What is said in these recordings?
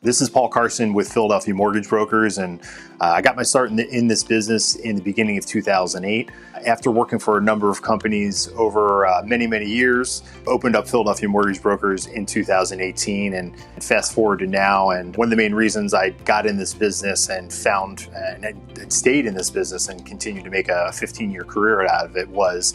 This is Paul Carson with Philadelphia Mortgage Brokers, and I got my start in this business in the beginning of 2008. After working for a number of companies over many years, opened up Philadelphia Mortgage Brokers in 2018, and fast forward to now. And one of the main reasons I got in this business and stayed in this business and continued to make a 15-year career out of it was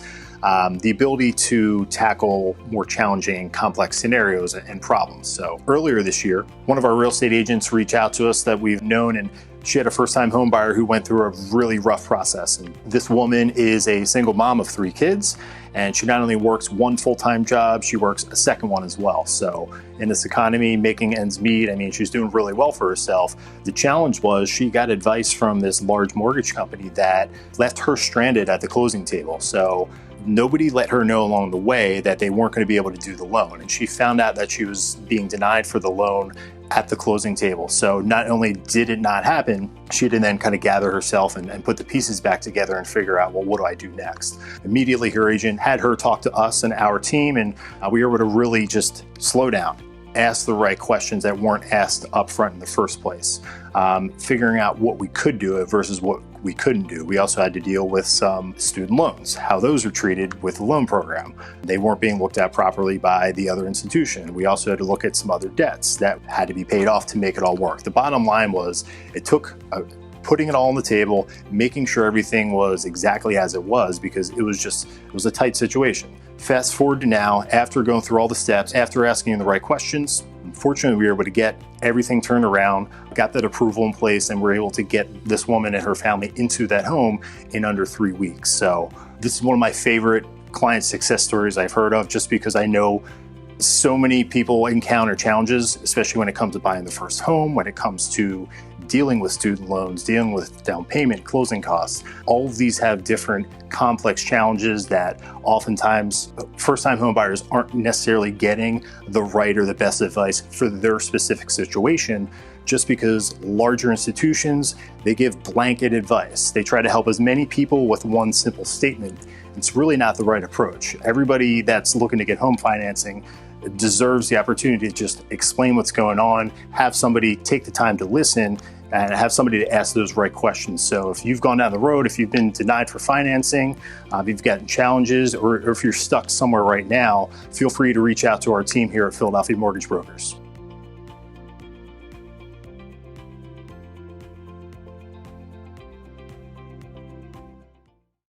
the ability to tackle more challenging, complex scenarios and problems. So earlier this year, one of our real estate agents reached out to us that we've known, and she had a first-time home buyer who went through a really rough process. And this woman is a single mom of 3 kids, and she not only works one full-time job, she works a second one as well. So in this economy, making ends meet, I mean, she's doing really well for herself. The challenge was she got advice from this large mortgage company that left her stranded at the closing table. So nobody let her know along the way that they weren't going to be able to do the loan. And she found out that she was being denied for the loan at the closing table. So not only did it not happen, she had to then kind of gather herself and put the pieces back together and figure out, well, what do I do next? Immediately, her agent had her talk to us and our team, and we were able to really just slow down, ask the right questions that weren't asked up front in the first place, figuring out what we could do versus what we couldn't do. We also had to deal with some student loans, how those were treated with the loan program. They weren't being looked at properly by the other institution. We also had to look at some other debts that had to be paid off to make it all work. The bottom line was it took putting it all on the table, making sure everything was exactly as it was, because it was a tight situation. Fast forward to now, after going through all the steps, after asking the right questions, unfortunately, we were able to get everything turned around, got that approval in place, and we're able to get this woman and her family into that home in under 3 weeks. So this is one of my favorite client success stories I've heard of, just because I know so many people encounter challenges, especially when it comes to buying the first home, when it comes to dealing with student loans, dealing with down payment, closing costs. All of these have different complex challenges that oftentimes first-time home buyers aren't necessarily getting the right or the best advice for their specific situation, just because larger institutions, they give blanket advice. They try to help as many people with one simple statement. It's really not the right approach. Everybody that's looking to get home financing deserves the opportunity to just explain what's going on, have somebody take the time to listen, and have somebody to ask those right questions. So if you've gone down the road, if you've been denied for financing, if you've gotten challenges, or if you're stuck somewhere right now, feel free to reach out to our team here at Philadelphia Mortgage Brokers.